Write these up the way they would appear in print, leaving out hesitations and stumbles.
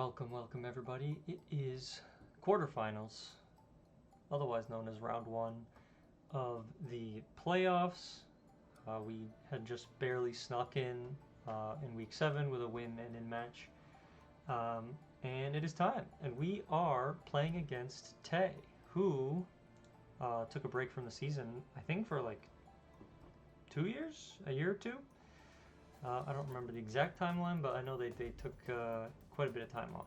Welcome everybody. It is quarterfinals, otherwise known as round one of the playoffs. We had just barely snuck in week 7 with a win and in match. And it is time. And we are playing against Tay, who took a break from the season, I think for like 2 years, a year or two. I don't remember the exact timeline, but I know they took quite a bit of time off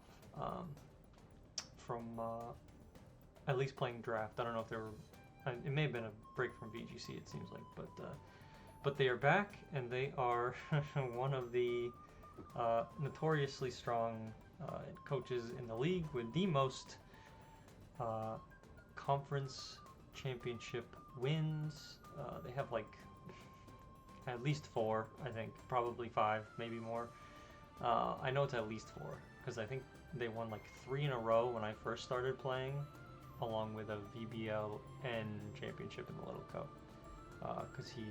from at least playing draft. I don't know if they were. It may have been a break from VGC. It seems like, but they are back, and they are one of the notoriously strong coaches in the league with the most conference championship wins. They have like at least 4, I think, probably 5, maybe more. I know it's at least 4 because I think they won like 3 in a row when I first started playing, along with a VBL-N championship in the Little Cup. Because he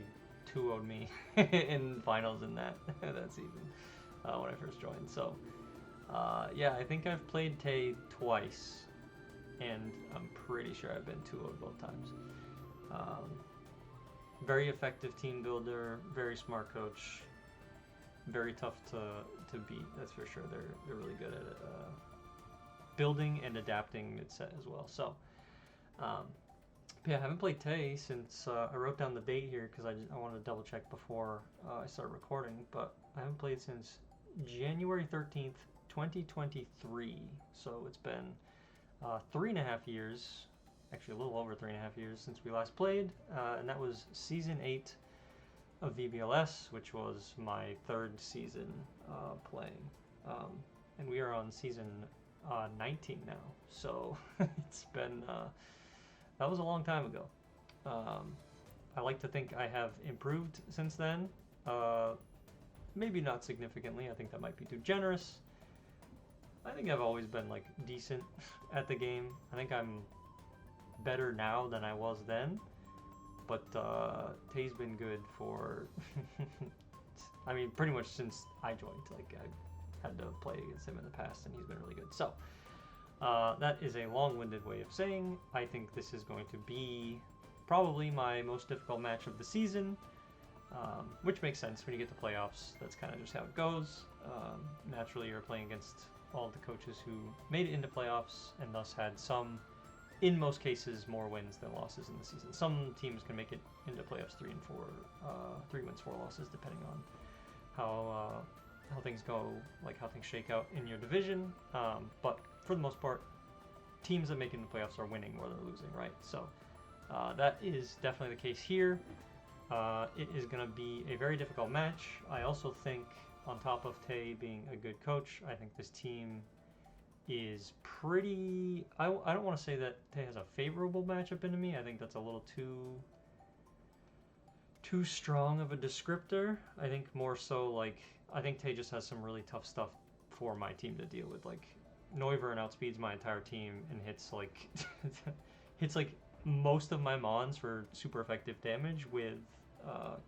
2-0'd me in finals in that season when I first joined. So yeah, I think I've played Tay twice, and I'm pretty sure I've been 2-0'd both times. Very effective team builder, very smart coach, very tough to beat, that's for sure. They're really good at building and adapting mid-set as well. So yeah, I haven't played Tay since I wrote down the date here because I wanted to double check before I started recording, but I haven't played since January 13th, 2023. So it's been 3.5 years. Actually, a little over 3.5 years since we last played, and that was Season 8 of VBL-S, which was my 3rd season playing. And we are on Season 19 now, so it's been, that was a long time ago. I like to think I have improved since then, maybe not significantly. I think that might be too generous. I think I've always been like decent at the game. I think I'm better now than I was then, but Tay's been good for I mean pretty much since I joined. Like I had to play against him in the past, and he's been really good. So that is a long-winded way of saying I think this is going to be probably my most difficult match of the season, which makes sense when you get to playoffs. That's kind of just how it goes. Naturally, you're playing against all of the coaches who made it into playoffs and thus had some, in most cases, more wins than losses in the season. Some teams can make it into playoffs 3 and 4, 3 wins, 4 losses, depending on how things go, like how things shake out in your division. But for the most part, teams that make it into playoffs are winning more than losing, right? So that is definitely the case here. It is going to be a very difficult match. I also think, on top of Tay being a good coach, I think this team is pretty. I don't want to say that Tay has a favorable matchup into me. I think that's a little too strong of a descriptor. I think more so like I think Tay just has some really tough stuff for my team to deal with. Like Noivern outspeeds my entire team and hits like most of my mons for super effective damage with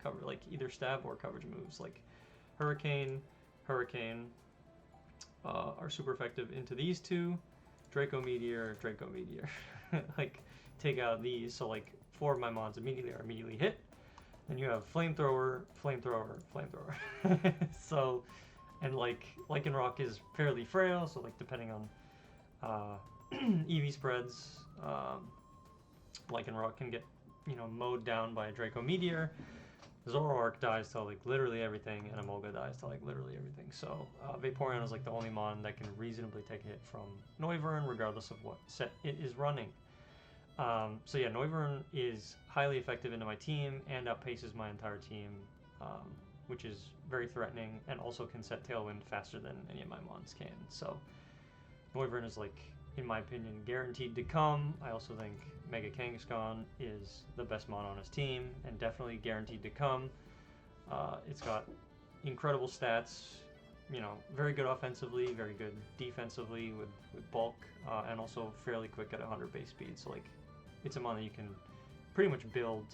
cover, like either stab or coverage moves. Like Hurricane are super effective into these two. Draco Meteor. Like, take out these, so like 4 of my mons immediately hit. Then you have Flamethrower. So, and like Lycanroc is fairly frail, so like depending on EV spreads, Lycanroc can get, mowed down by a Draco Meteor. Zoroark dies to like literally everything, and Emolga dies to like literally everything. So Vaporeon is like the only mon that can reasonably take a hit from Noivern, regardless of what set it is running. So yeah, Noivern is highly effective into my team and outpaces my entire team, which is very threatening, and also can set Tailwind faster than any of my mons can. So Noivern is like, in my opinion, guaranteed to come. I also think Mega Kangaskhan is the best mon on his team, and definitely guaranteed to come. It's got incredible stats, very good offensively, very good defensively with bulk, and also fairly quick at 100 base speed. So like, it's a mon that you can pretty much build,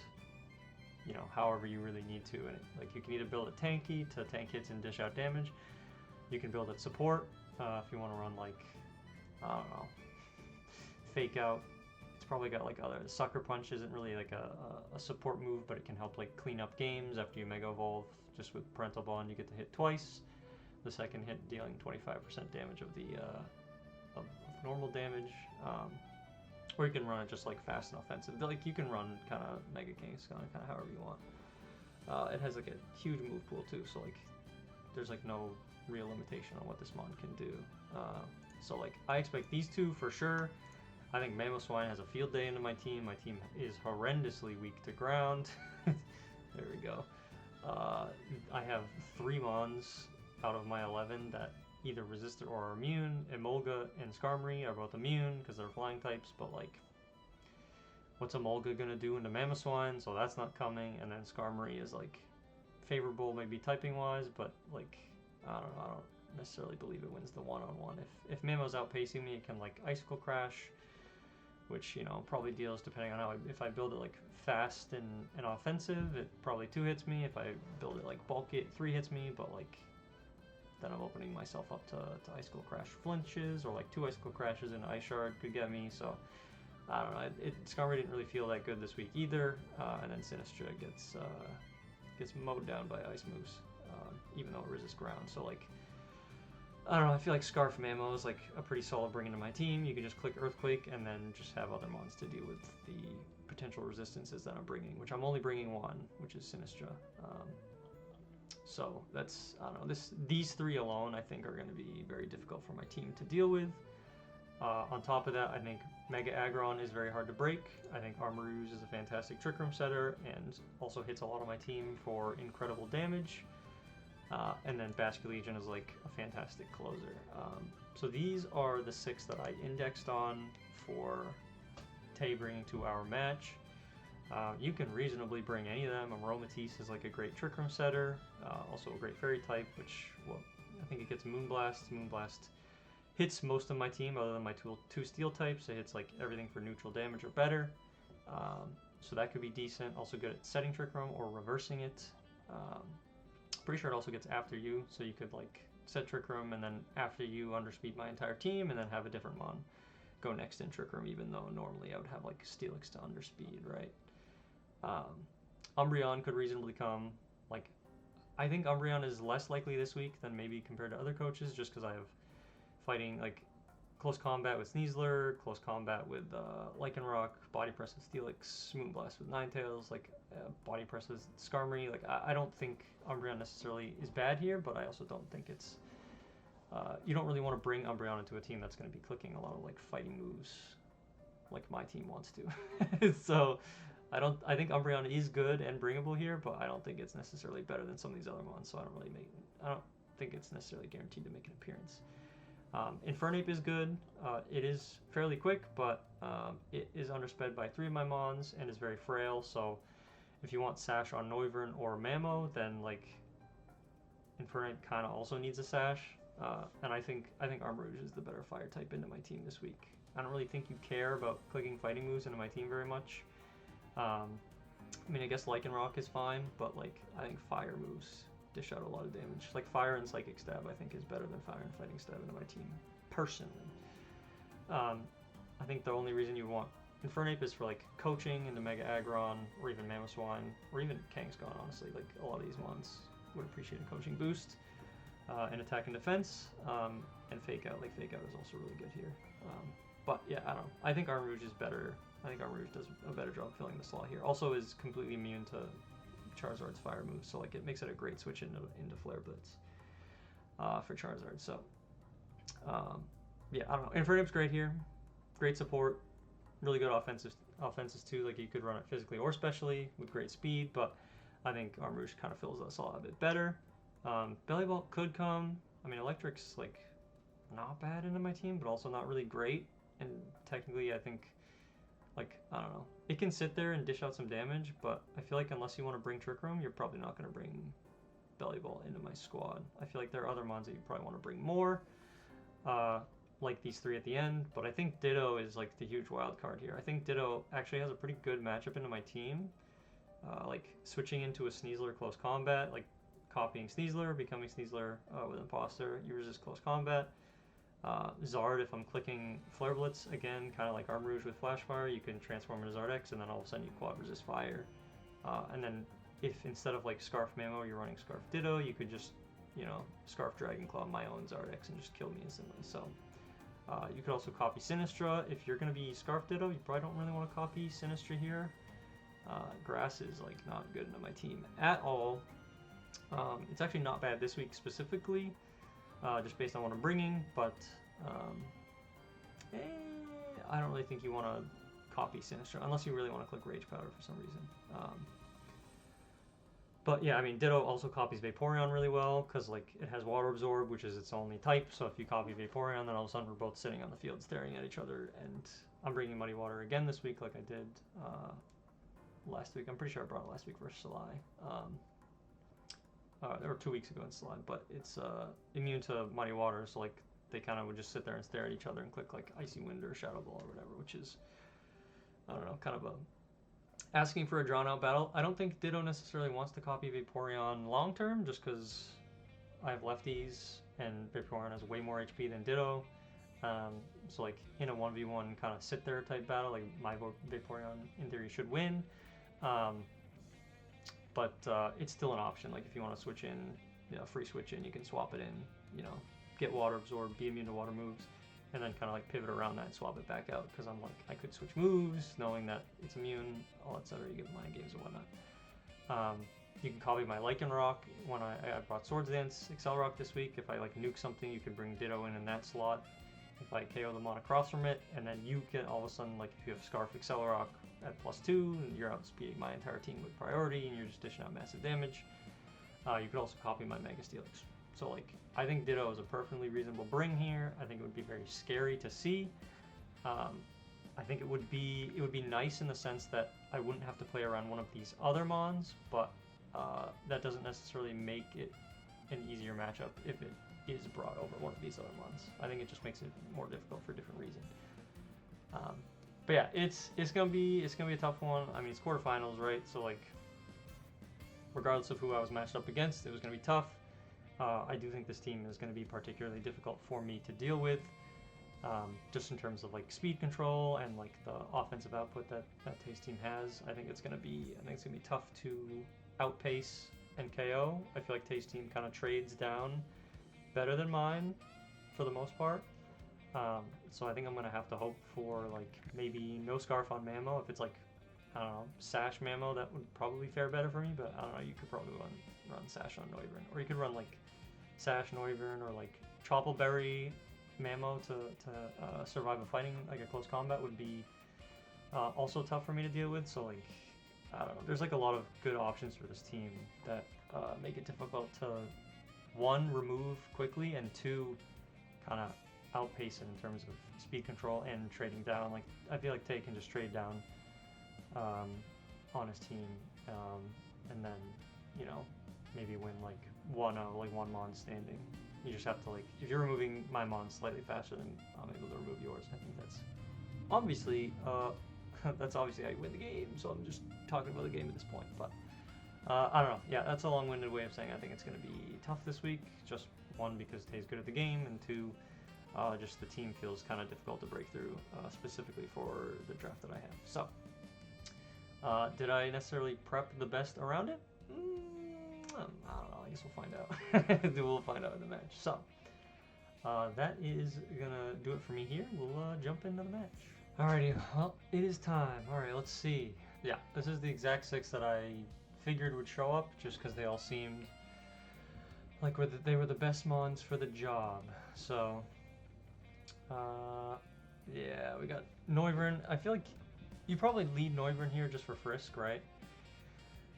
however you really need to. And like, you can either build it tanky to tank hits and dish out damage. You can build it support, If you want to run like, I don't know, fake out. It's probably got like other sucker punch isn't really like a support move, but it can help like clean up games after you mega evolve. Just with parental bond, you get to hit twice. The second hit dealing 25% damage of the of normal damage. Or you can run it just like fast and offensive. Like you can run kind of Mega Kangaskhan kind of however you want. It has like a huge move pool too, so like there's like no real limitation on what this mon can do. So like I expect these two for sure. I think Mamoswine has a field day into my team. My team is horrendously weak to ground. There we go. I have 3 mons out of my 11 that either resist or are immune. Emolga and Skarmory are both immune because they're flying types, but like, what's Emolga gonna do into Mamoswine? So that's not coming. And then Skarmory is like favorable, maybe typing wise, but like I don't know. I don't necessarily believe it wins the one-on-one. If Mamo's outpacing me, it can like Icicle Crash, which probably deals depending on how if I build it like fast and offensive, it probably 2 hits me. If I build it like bulk it, 3 hits me, but like then I'm opening myself up to Icicle Crash flinches, or like 2 Icicle Crashes and Ice Shard could get me. So I don't know. Skarmory didn't really feel that good this week either, and then Sinistra gets mowed down by ice moves, even though it resists ground. So like, I don't know, I feel like Scarf Mamo is like a pretty solid bring into my team. You can just click Earthquake and then just have other mons to deal with the potential resistances that I'm bringing, which I'm only bringing 1, which is Sinistra. So that's, I don't know, these 3 alone I think are going to be very difficult for my team to deal with. On top of that, I think Mega Aggron is very hard to break. I think Armarouge is a fantastic Trick Room setter and also hits a lot of my team for incredible damage. And then Basculegion is like a fantastic closer. So these are the 6 that I indexed on for Tay bringing to our match. You can reasonably bring any of them. Aromatisse is like a great Trick Room setter, also a great Fairy type, which, well, I think it gets Moonblast. Moonblast hits most of my team other than my 2 Steel types. It hits like everything for neutral damage or better. So that could be decent. Also good at setting Trick Room or reversing it. Pretty sure it also gets after you, so you could like set Trick Room and then after you underspeed my entire team and then have a different mon go next in Trick Room, even though normally I would have like Steelix to underspeed, right? Umbreon could reasonably come. Like, I think Umbreon is less likely this week than maybe compared to other coaches, just because I have fighting like close combat with Sneasler, close combat with Lycanroc, body press with Steelix, Moonblast with Ninetales, like body press with Skarmory. Like I don't think Umbreon necessarily is bad here, but I also don't think it's you don't really want to bring Umbreon into a team that's going to be clicking a lot of like fighting moves like my team wants to. So I think Umbreon is good and bringable here, but I don't think it's necessarily better than some of these other ones, so I don't think it's necessarily guaranteed to make an appearance. Infernape is good. It is fairly quick, but it is undersped by 3 of my mons and is very frail, so if you want Sash on Noivern or Mamo, then like Infernape kind of also needs a Sash, and I think Armarouge is the better fire type into my team this week. I don't really think you care about clicking fighting moves into my team very much. I mean, I guess Lycanroc is fine, but like I think fire moves dish out a lot of damage. Like Fire and Psychic Stab I think is better than Fire and Fighting Stab into my team, personally. I think the only reason you want Infernape is for like coaching into Mega Aggron, or even Mamoswine, or even Kangaskhan, honestly. Like a lot of these mons would appreciate a coaching boost. And attack and defense, and Fake Out. Like Fake Out is also really good here. But yeah, I don't know. I think Armarouge is better. I think Armarouge does a better job filling the slot here. Also is completely immune to Charizard's fire moves, so like it makes it a great switch into Flare Blitz for Charizard. So yeah, I don't know. Infernape's great here, great support, really good offenses too. Like you could run it physically or specially with great speed, but I think Armarouge kind of fills that slot a bit better. Bellybolt could come. I mean, Electric's like not bad into my team, but also not really great. And technically, I think, like, I don't know, it can sit there and dish out some damage, but I feel like unless you want to bring Trick Room, you're probably not going to bring Bellybolt into my squad. I feel like there are other mons that you probably want to bring more, like these 3 at the end, but I think Ditto is like the huge wild card here. I think Ditto actually has a pretty good matchup into my team, like switching into a Sneasler close combat, like copying Sneasler, becoming Sneasler with Imposter. You resist close combat. Zard, if I'm clicking Flare Blitz, again, kind of like Arm Rouge with Flash Fire, you can transform into Zard X, and then all of a sudden you quad resist fire. And then if instead of like Scarf Mamo, you're running Scarf Ditto, you could just, you know, Scarf Dragon Claw my own Zard X and just kill me instantly. So you could also copy Sinistra. If you're going to be Scarf Ditto, you probably don't really want to copy Sinistra here. Grass is like not good into my team at all. It's actually not bad this week specifically, just based on what I'm bringing, but I don't really think you want to copy Sinistra unless you really want to click Rage Powder for some reason. But yeah, I mean, Ditto also copies Vaporeon really well because like it has Water Absorb, which is its only type. So if you copy Vaporeon, then all of a sudden we're both sitting on the field staring at each other. And I'm bringing Muddy Water again this week, like I did last week. I'm pretty sure I brought it last week versus Salai. Or 2 weeks ago in Salai, but it's immune to Muddy Water, so like they kind of would just sit there and stare at each other and click like Icy Wind or Shadow Ball or whatever, which is, I don't know, kind of a asking for a drawn-out battle. I don't think Ditto necessarily wants to copy Vaporeon long-term, just because I have lefties, and Vaporeon has way more HP than Ditto. So like in a 1v1 kind of sit-there type battle, like my Vaporeon in theory should win. But it's still an option. Like if you want to switch in, you know, free switch in, you can swap it in, you know, get Water Absorb, be immune to water moves, and then kind of like pivot around that and swap it back out, because I'm like, I could switch moves knowing that it's immune, all etc. You get mind games and whatnot. You can copy my Lycanroc when I brought Swords Dance Accelerock this week. If I like nuke something, you can bring Ditto in that slot. If I KO them on across from it, and then you can all of a sudden, like if you have Scarf Accelerock at +2, and you're outspeeding my entire team with priority, and you're just dishing out massive damage. You could also copy my Mega Steelix. So like, I think Ditto is a perfectly reasonable bring here. I think it would be very scary to see. I think it would be nice in the sense that I wouldn't have to play around one of these other mons, but that doesn't necessarily make it an easier matchup if it is brought over one of these other mons. I think it just makes it more difficult for a different reason. But yeah, it's gonna be a tough one. I mean, it's quarterfinals, right? So like, regardless of who I was matched up against, it was gonna be tough. I do think this team is going to be particularly difficult for me to deal with, just in terms of like speed control and like the offensive output that Tae's team has. I think it's going to be tough to outpace and KO. I feel like Tae's team kind of trades down better than mine for the most part. So I think I'm going to have to hope for like maybe no Scarf on Mamo. If it's like, I don't know, Sash Mamo, that would probably fare better for me, but I don't know, you could probably run Sash on Noivern, or you could run like Sash Noivern, or like Choppleberry Mamo to survive a fighting, like a close combat would be also tough for me to deal with. So like, I don't know, there's like a lot of good options for this team that make it difficult to, one, remove quickly, and two, kind of outpace it in terms of speed control and trading down. Like, I feel like Tae can just trade down on his team, and then, you know, maybe win like one mon standing. You just have to, like, if you're removing my mon slightly faster than I'm able to remove yours, I think that's obviously that's obviously how you win the game. So I'm just talking about the game at this point, but I don't know. Yeah, that's a long-winded way of saying I think it's going to be tough this week. Just one, because Tae's good at the game, and two, just the team feels kind of difficult to break through, specifically for the draft that I have. So did I necessarily prep the best around it? I don't know. I guess we'll find out. We'll find out in the match. So that is gonna do it for me here. We'll jump into the match. Alrighty, well, it is time. Alright, let's see. Yeah, this is the exact 6 that I figured would show up, just because they all seemed like they were the best mons for the job. So yeah, we got Noivern. I feel like you probably lead Noivern here just for Frisk, right?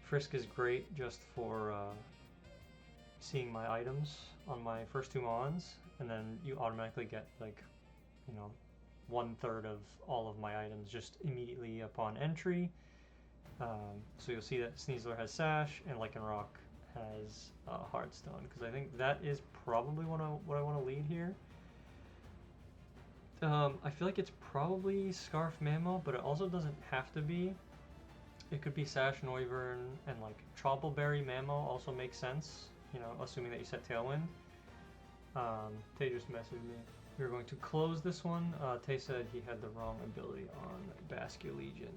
Frisk is great just for seeing my items on my first 2 mons, and then you automatically get, like, you know, 1/3 of all of my items just immediately upon entry. So you'll see that Sneasler has Sash and Lycanroc has Hearthstone, because I think that is probably what I want to lead here. I feel like it's probably Scarf Mamo, but it also doesn't have to be. It could be Sash Noivern, and like Choppleberry Mamo also makes sense, you know, assuming that you set Tailwind. Tae just messaged me. We're going to close this one. Tay said he had the wrong ability on Basculegion.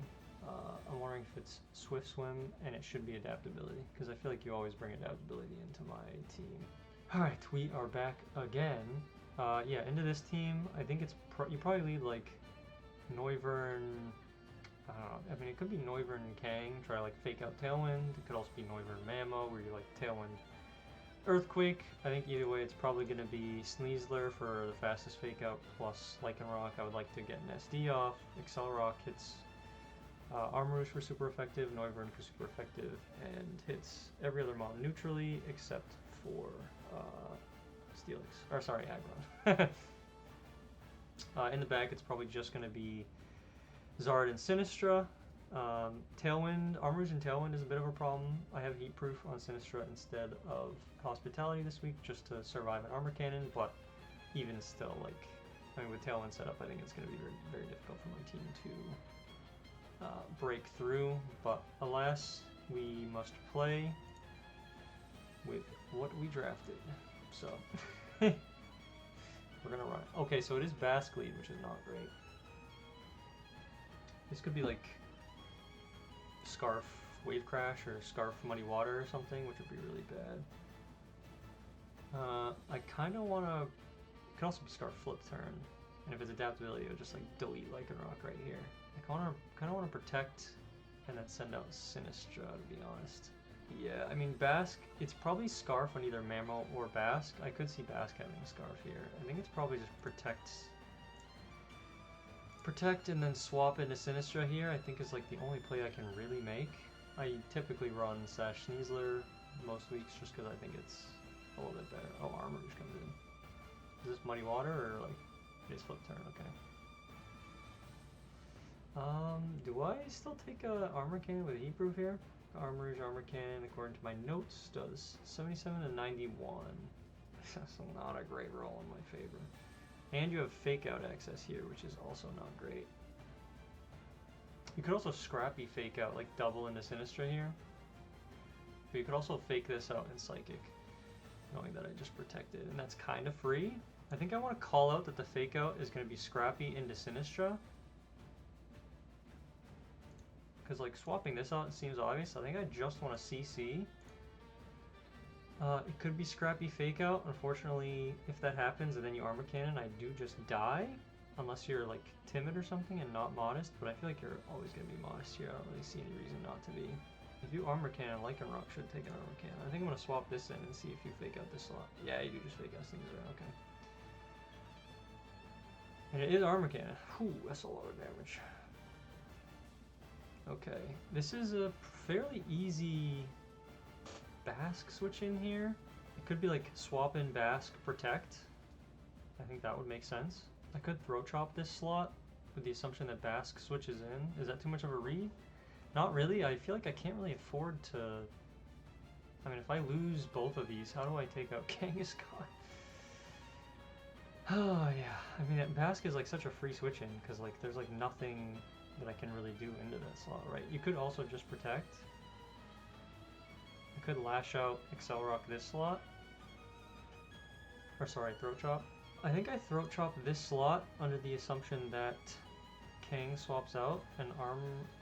I'm wondering if it's Swift Swim, and it should be adaptability, because I feel like you always bring adaptability into my team. Alright, we are back again. Yeah, into this team, I think it's you probably lead like Noivern. I don't know. I mean, it could be Noivern and Kang. Try like fake out Tailwind. It could also be Noivern Mammo, where you like Tailwind Earthquake. I think either way, it's probably going to be Sneasler for the fastest fake out plus Lycanroc. I would like to get an SD off. Accelerock hits Armarouge for super effective, Noivern for super effective, and hits every other mon neutrally except for Steelix. Or sorry, Aggron. In the back, it's probably just going to be Zard and Sinistra. Tailwind, Armarouge and Tailwind is a bit of a problem. I have Heat Proof on Sinistra instead of Hospitality this week just to survive an Armor Cannon, but even still, like, I mean, with Tailwind set up, I think it's going to be very, very difficult for my team to break through, but alas, we must play with what we drafted, so we're going to run it. Okay, so it is Basque lead, which is not great. This could be like Scarf Wave Crash or Scarf Muddy Water or something, which would be really bad. I kind of want to... It could also be Scarf Flip Turn, and if it's adaptability, it would just like delete Lycanroc right here. I kind of want to protect and then send out Sinistra, to be honest. Yeah, I mean, Basque, it's probably Scarf on either Mammo or Basque. I could see Basque having a Scarf here. I think it's probably just Protect and then swap into Sinistra here, I think is like the only play I can really make. I typically run Sash Sneasler most weeks just because I think it's a little bit better. Oh, Armarouge comes in. Is this Muddy Water or like it is Flip Turn? Okay. Do I still take a Armor Cannon with Heat Proof here? Armarouge Armor Cannon, according to my notes, does 77 to 91. That's not a great roll in my favor. And you have Fake Out access here, which is also not great. You could also Scrappy Fake Out, like double into Sinistra here. But you could also fake this out in Psychic, knowing that I just protected. And that's kind of free. I think I want to call out that the Fake Out is going to be Scrappy into Sinistra. Because like swapping this out seems obvious. I think I just want to CC. It could be Scrappy Fake Out. Unfortunately, if that happens and then you Armor Cannon, I do just die. Unless you're like timid or something and not modest. But I feel like you're always going to be modest here. I don't really see any reason not to be. If you Armor Cannon, Lycanroc should take an Armor Cannon. I think I'm going to swap this in and see if you fake out this slot. Yeah, you do just fake out things there. Okay. And it is Armor Cannon. Whew, that's a lot of damage. Okay, this is a fairly easy Basque switch in here. It could be like swap in Basque Protect. I think that would make sense. I could Throat Chop this slot with the assumption that Basque switches in. Is that too much of a read? Not really. I feel like I can't really afford to... I mean, if I lose both of these, how do I take out Kangaskhan? Oh, yeah. I mean, Basque is like such a free switch in because like there's like nothing that I can really do into that slot, right? You could also just Protect. I could Lash Out Accelerock this slot. Or sorry, Throat Chop. I think I Throat Chop this slot under the assumption that Kang swaps out and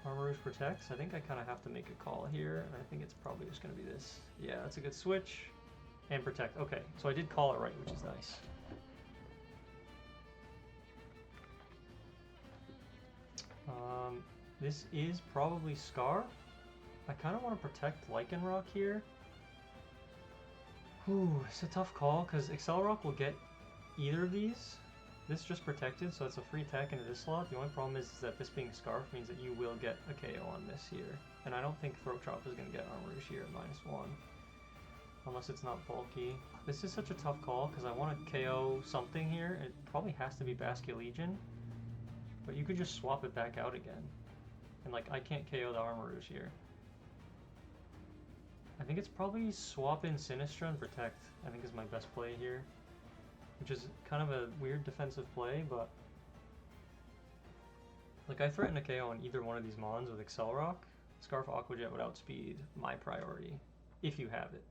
Armarouge protects. I think I kind of have to make a call here, and I think it's probably just going to be this. Yeah, that's a good switch. And Protect. Okay, so I did call it right, which is nice. This is probably Scarf. I kind of want to protect Lycanroc here. Ooh, it's a tough call because Accelerock will get either of these. This just protected, so it's a free attack into this slot. The only problem is that this being Scarf means that you will get a KO on this here. And I don't think Throat Chop is going to get Armarouge here at -1. Unless it's not bulky. This is such a tough call because I want to KO something here. It probably has to be Basculegion. But you could just swap it back out again. And like, I can't KO the Armarouge here. I think it's probably swap in Sinistra and Protect, I think is my best play here. Which is kind of a weird defensive play, but... Like, I threaten a KO on either one of these Mons with Accelerock. Scarf Aqua Jet would outspeed my priority, if you have it.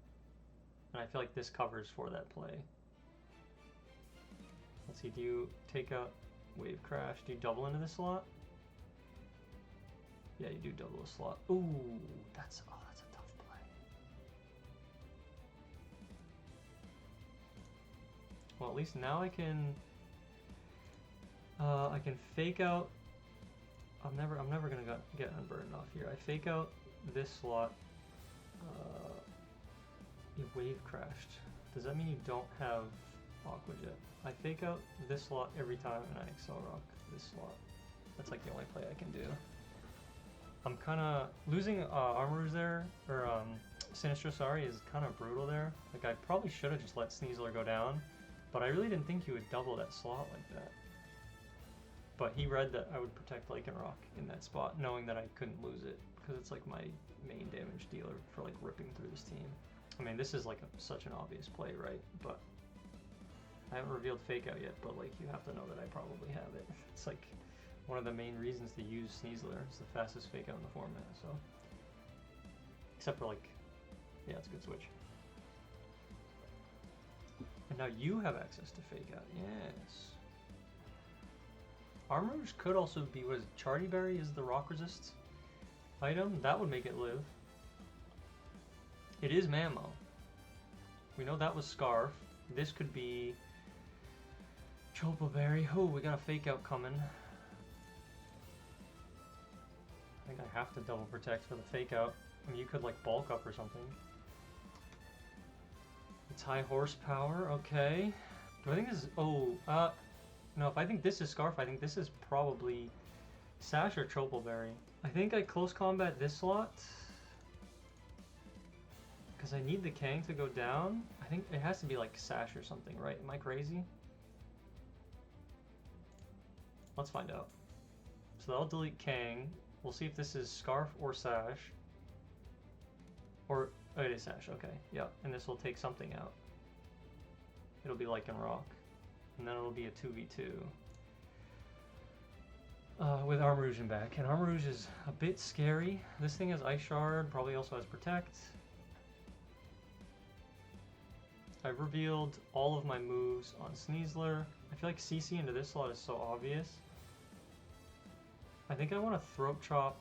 And I feel like this covers for that play. Let's see, do you take out Wave Crash? Do you double into this slot? Yeah, you do double a slot. Ooh, that's a tough play. Well, at least now I can fake out. I'm never gonna get unburdened off here. I fake out this slot. You Wave Crashed. Does that mean you don't have Aqua Jet? I fake out this slot every time and I Excel Rock this slot. That's like the only play I can do. I'm kind of losing Armorooge there, or Sinistro, sorry, is kind of brutal there. Like I probably should have just let Sneasler go down, but I really didn't think he would double that slot like that. But he read that I would protect Lycanroc in that spot, knowing that I couldn't lose it, because it's like my main damage dealer for like ripping through this team. I mean, this is like such an obvious play, right? But I haven't revealed Fake Out yet, but like you have to know that I probably have it. It's like one of the main reasons to use Sneasler. It's the fastest Fake Out in the format, so. Except for like, yeah, it's a good switch. And now you have access to Fake Out, yes. Armorooge could also be, what is it, Charty Berry is the rock resist item? That would make it live. It is Mamo. We know that was Scarf. This could be Chopa Berry. Oh, we got a Fake Out coming. I think I have to double protect for the Fake Out. I mean, you could like bulk up or something. It's high horsepower, okay. Do I think this is, no, if I think this is Scarf, I think this is probably Sash or Choppleberry. I think I close combat this slot because I need the Kang to go down. I think it has to be like Sash or something, right? Am I crazy? Let's find out. So that'll delete Kang. We'll see if this is Scarf or Sash. Or, oh, it is Sash, okay. Yeah, and this will take something out. It'll be Lycanroc. And then it'll be a 2v2. With Armorooge in back. And Armorooge is a bit scary. This thing has Ice Shard, probably also has Protect. I've revealed all of my moves on Sneasler. I feel like CC into this slot is so obvious. I think I want to Throat Chop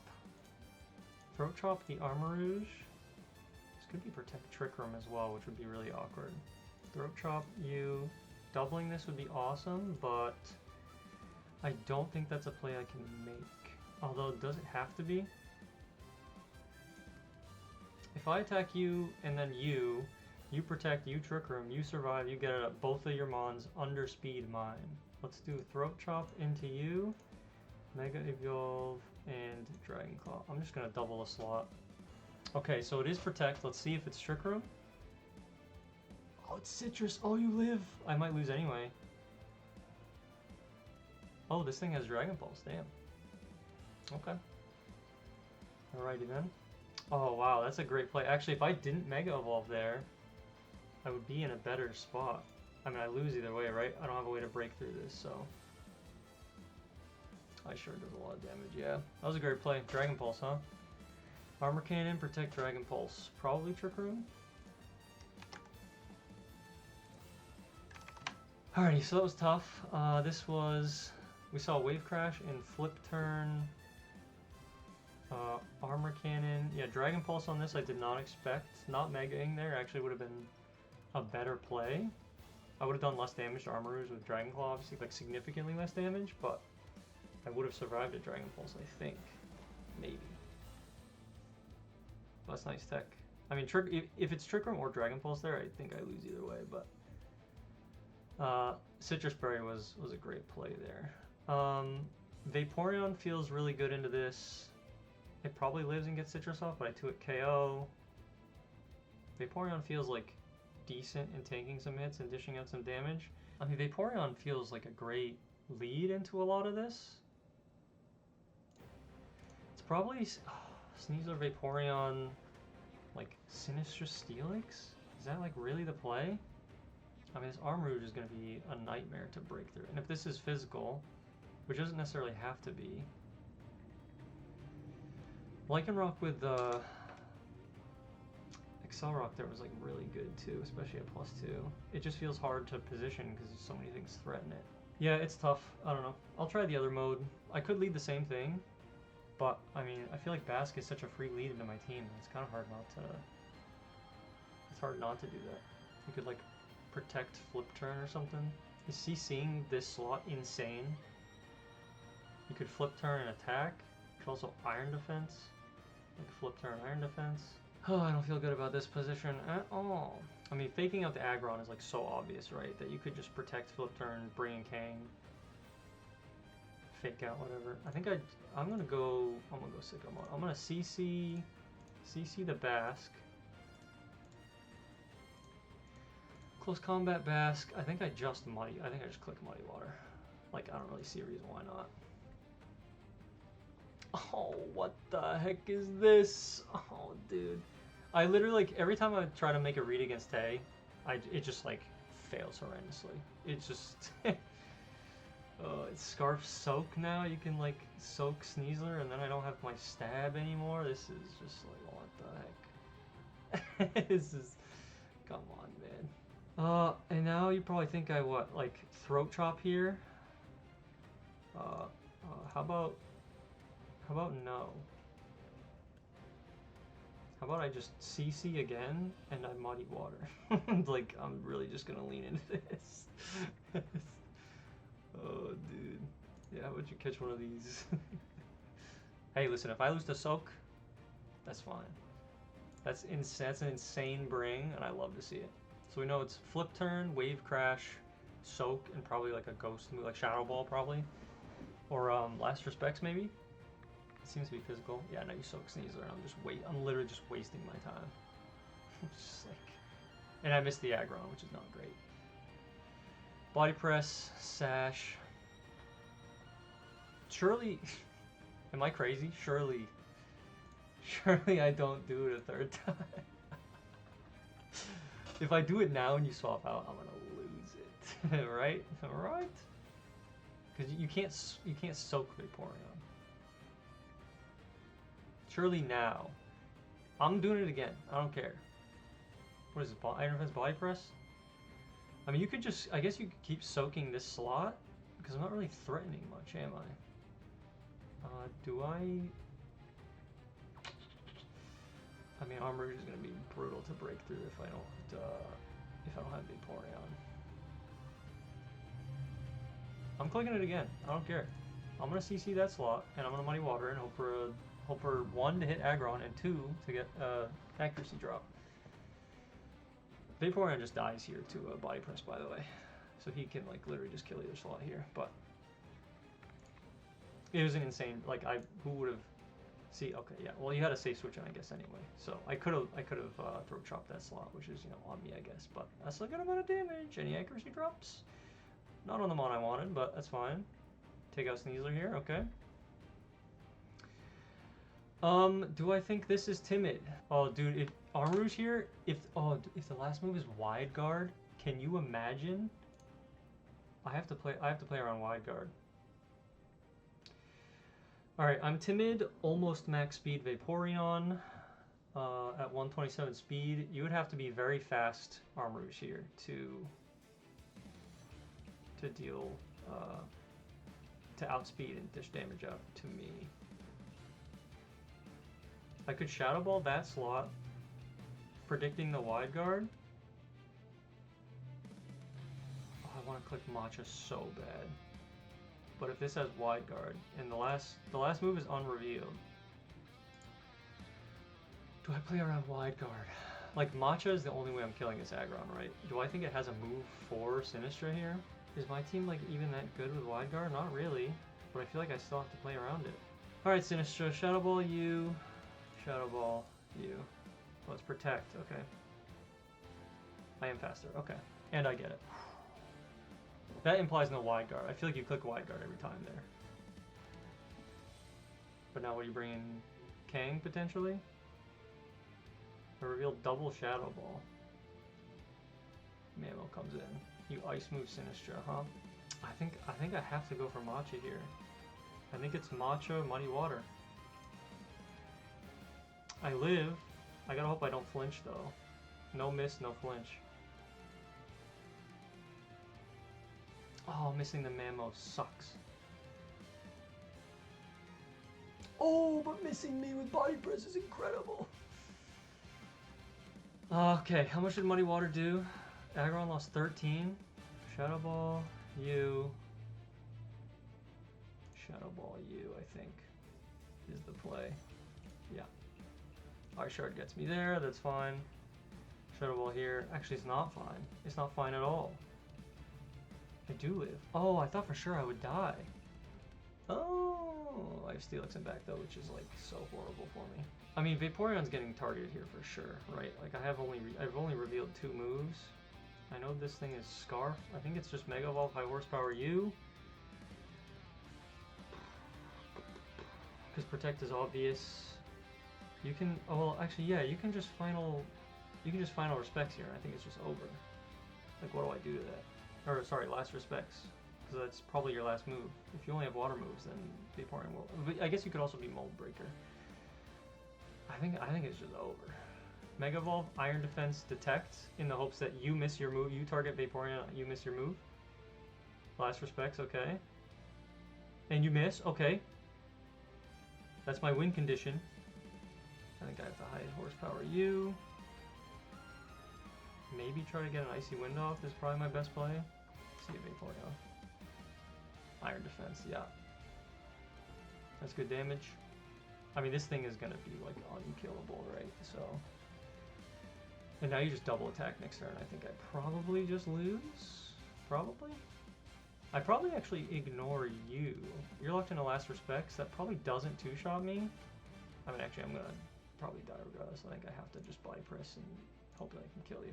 the Armorooge. This could be Protect Trick Room as well, which would be really awkward. Throat Chop you. Doubling this would be awesome, but I don't think that's a play I can make. Although, does it have to be? If I attack you and then you protect, you Trick Room, you survive, you get both of your Mons under speed mine. Let's do Throat Chop into you, Mega Evolve, and Dragon Claw. I'm just going to double a slot. Okay, so it is Protect. Let's see if it's Trick Room. Oh, it's Citrus. Oh, you live. I might lose anyway. Oh, this thing has Dragon Pulse. Damn. Okay. Alrighty then. Oh, wow. That's a great play. Actually, if I didn't Mega Evolve there, I would be in a better spot. I mean, I lose either way, right? I don't have a way to break through this, so. I sure does a lot of damage, yeah. That was a great play. Dragon Pulse, huh? Armor Cannon, Protect, Dragon Pulse. Probably Trick Room. Alrighty, so that was tough. We saw Wave Crash in Flip Turn. Armor Cannon. Yeah, Dragon Pulse on this I did not expect. Not Mega-ing there actually would have been a better play. I would have done less damage to Armorooge with Dragon Claw, obviously, like significantly less damage, but I would have survived a Dragon Pulse, I think. Maybe. But that's nice tech. I mean, if it's Trick Room or Dragon Pulse there, I think I lose either way, but Citrus Berry was a great play there. Vaporeon feels really good into this. It probably lives and gets Citrus off, but I 2-hit KO. Vaporeon feels like decent in taking some hits and dishing out some damage. I mean, Vaporeon feels like a great lead into a lot of this. It's probably Sneasler, Vaporeon, like Sinister Steelix? Is that like really the play? I mean, this Armorooge is going to be a nightmare to break through. And if this is physical, which doesn't necessarily have to be. Lycanroc with Accelerock there was like really good too, especially at +2. It just feels hard to position because so many things threaten it. Yeah, it's tough. I don't know. I'll try the other mode. I could lead the same thing, but I mean, I feel like Basque is such a free lead into my team. It's kind of hard not to. It's hard not to do that. You could like protect flip turn or something. Is CCing this slot insane? You could flip turn and attack. You could also iron defense. Like flip turn iron defense. Oh, I don't feel good about this position at all. I mean, faking out the aggron is like so obvious, right? That you could just protect flip turn, bring in Kang, fake out whatever. I think I'm gonna go sicko mode. I'm gonna CC the Basque. Close combat Basque. I think I just click Muddy Water. Like, I don't really see a reason why not. Oh, what the heck is this? Oh, dude. I literally, like, every time I try to make a read against Tay, it just, like, fails horrendously. It's just... it's Scarf Soak now. You can, like, soak Sneasler, and then I don't have my stab anymore. This is just, like, what the heck? This is... Come on, man. And now you probably think I, like, Throat Chop here? How about no? How about I just CC again and I Muddy Water? Like, I'm really just gonna lean into this. Oh, dude. Yeah, how about you catch one of these? Hey, listen, if I lose to Soak, that's fine. That's an insane bring, and I love to see it. So we know it's Flip Turn, Wave Crash, Soak, and probably like a Ghost move, like Shadow Ball probably. Or Last Respects maybe? It seems to be physical. Yeah, no, you Soak Sneasler, and I'm literally just wasting my time. Just like, and I missed the aggron, which is not great. Body Press, Sash. Surely, am I crazy? Surely I don't do it a third time. If I do it now and you swap out, I'm gonna lose it, right? Right? Because you can't soak Vaporeon. Surely now. I'm doing it again. I don't care. What is it? Iron Defense Body Press? I mean, you could just... I guess you could keep soaking this slot. Because I'm not really threatening much, am I? Do I... I mean, Armor is going to be brutal to break through if I don't have Vaporeon. I'm clicking it again. I don't care. I'm going to CC that slot, and I'm going to Muddy Water and hope for 1 to hit aggron and 2 to get accuracy drop. Vaporeon just dies here to a Body Press, by the way. So he can, like, literally just kill either slot here. But it was an insane, like, who would have... See, okay, yeah. Well, you had a safe switch on, I guess, anyway. So I could have Throat Chopped that slot, which is, you know, on me, I guess. But that's a good amount of damage. Any accuracy drops? Not on the mon I wanted, but that's fine. Take out Sneasler here, okay. Do I think this is timid? Oh, dude, if Armarouge here, if the last move is Wide Guard, can you imagine? I have to play around Wide Guard. All right, I'm timid, almost max speed Vaporeon, at 127 speed. You would have to be very fast Armarouge here to deal, to outspeed and dish damage out to me. I could Shadow Ball that slot, predicting the Wide Guard. Oh, I want to click Matcha so bad. But if this has Wide Guard, and the last move is unrevealed, do I play around Wide Guard? Like, Matcha is the only way I'm killing this aggron, right? Do I think it has a move for Sinistra here? Is my team, like, even that good with Wide Guard? Not really, but I feel like I still have to play around it. Alright, Sinistra, Shadow Ball you, Shadow Ball you. Let's protect, okay. I am faster, okay. And I get it. That implies no Wide Guard. I feel like you click Wide Guard every time there. But now what, you bring in Kang, potentially? Or reveal double Shadow Ball. Mamo comes in. You Ice Move Sinistra, huh? I think I have to go for Matcha here. I think it's Matcha, Muddy Water. I live. I gotta hope I don't flinch, though. No miss, no flinch. Oh, missing the Mammo sucks. Oh, but missing me with body press is incredible. Okay, how much did Muddy Water do? Aggron lost 13. Shadow Ball, you. Shadow Ball, you, I think, is the play. Yeah. Ice Shard gets me there, that's fine. Shadow Ball here. Actually, it's not fine. It's not fine at all. I do live. Oh, I thought for sure I would die. Oh, I have Steelix in back though, which is like so horrible for me. I mean, Vaporeon's getting targeted here for sure, right? Like I've only revealed 2 moves. I know this thing is Scarf. I think it's just Mega Evolve, High Horsepower U. Because Protect is obvious. You can, oh well, actually yeah, you can just final Respects here, and I think it's just over. Like what do I do to that? Or sorry, Last Respects. Because that's probably your last move. If you only have water moves, then Vaporeon will. But I guess you could also be Mold Breaker. I think it's just over. Mega Evolve, Iron Defense, Detect, in the hopes that you miss your move. You target Vaporeon, you miss your move. Last Respects, okay. And you miss, okay. That's my win condition. I think I have the high horsepower U. Maybe try to get an Icy Wind off is probably my best play. See a Vaporeon. Iron Defense, yeah. That's good damage. I mean, this thing is gonna be like unkillable, right? So, and now you just double attack next turn. I think I probably just lose. Probably. I probably actually ignore you. You're locked into Last Respects. That probably doesn't two-shot me. I mean, actually, I'm gonna probably die regardless. I think I have to just body press and hope that I can kill you.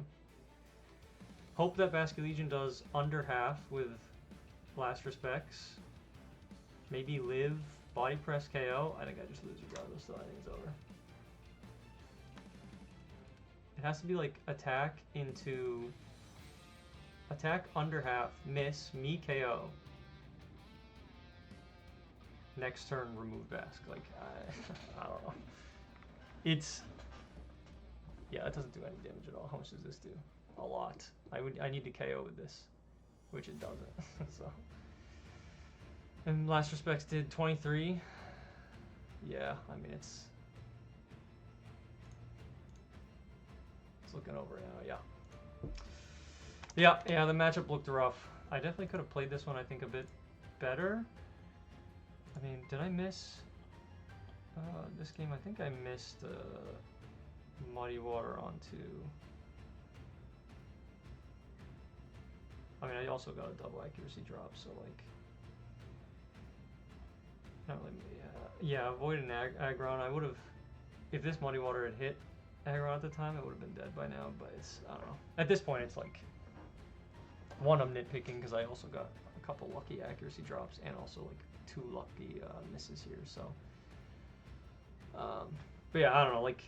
Hope that Basculegion does under half with Last Respects. Maybe live, body press KO. I think I just lose regardless, so I think it's over. It has to be like attack into... Attack under half, miss, me KO. Next turn, remove Bask. Like, I don't know. It's... Yeah, it doesn't do any damage at all. How much does this do? A lot. I need to KO with this, which it doesn't. So, and Last Respects did 23. Yeah, I mean it's looking over now. Yeah. The matchup looked rough. I definitely could have played this one, I think, a bit better. I mean, did I miss this game? I think I missed Muddy Water onto. I mean, I also got a double accuracy drop, so like, not really. Yeah, avoid an Aggron. I would have, if this Muddy Water had hit Aggron at the time, it would have been dead by now. But it's, I don't know. At this point, it's like, one, I'm nitpicking because I also got a couple lucky accuracy drops and also like 2 lucky misses here. So, but yeah, I don't know. Like,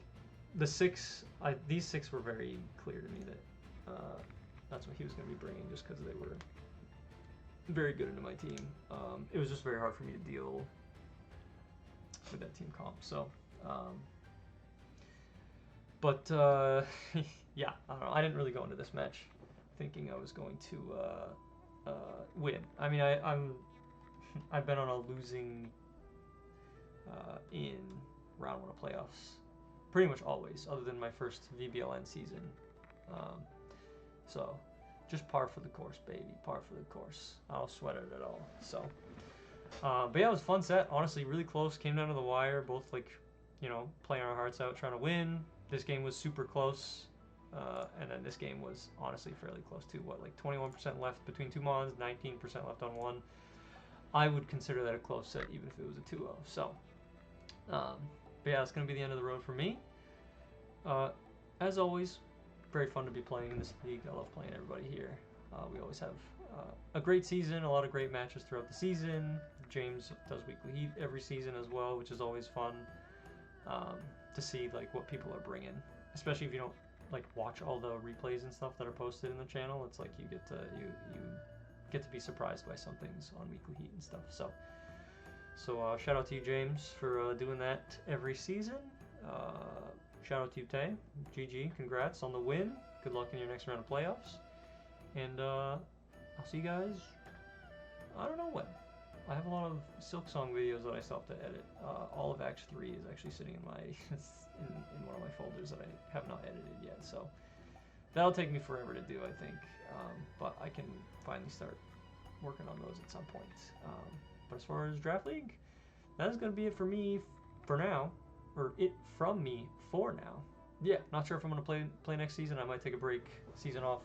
the 6, these 6 were very clear to me that. That's what he was going to be bringing, just because they were very good into my team. It was just very hard for me to deal with that team comp. So, but yeah, I don't know. I didn't really go into this match thinking I was going to win. I mean, I've been on a losing in round 1 of playoffs pretty much always, other than my first VBL-N season. So, just par for the course, baby. Par for the course. I don't sweat it at all. So, but yeah, it was a fun set. Honestly, really close. Came down to the wire. Both, like, you know, playing our hearts out, trying to win. This game was super close. And then this game was honestly fairly close too. What, like 21% left between 2 mons, 19% left on 1. I would consider that a close set, even if it was a 2-0. So, but yeah, it's going to be the end of the road for me. As always, very fun to be playing in this league. I love playing everybody here. We always have a great season, a lot of great matches throughout the season. James does Weekly Heat every season as well, which is always fun to see like what people are bringing, especially if you don't like watch all the replays and stuff that are posted in the channel. It's like you get to be surprised by some things on Weekly Heat and stuff. So shout out to you, James, for doing that every season. Shout out to you, Tay. GG. Congrats on the win. Good luck in your next round of playoffs. And I'll see you guys. I don't know when. I have a lot of Silk Song videos that I still have to edit. All of Act 3 is actually sitting in my in one of my folders that I have not edited yet. So that'll take me forever to do, I think. But I can finally start working on those at some point. But as far as Draft League, that is going to be it for me for now. Or it from me for now. Yeah, not sure if I'm going to play next season. I might take a break, season off,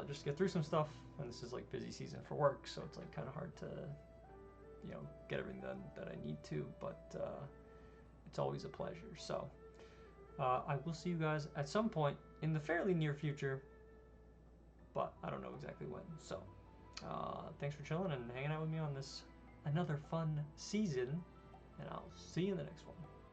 just to get through some stuff. And this is like busy season for work, so it's like kind of hard to, you know, get everything done that I need to. But it's always a pleasure. So I will see you guys at some point in the fairly near future, but I don't know exactly when. So thanks for chilling and hanging out with me on this another fun season, and I'll see you in the next one.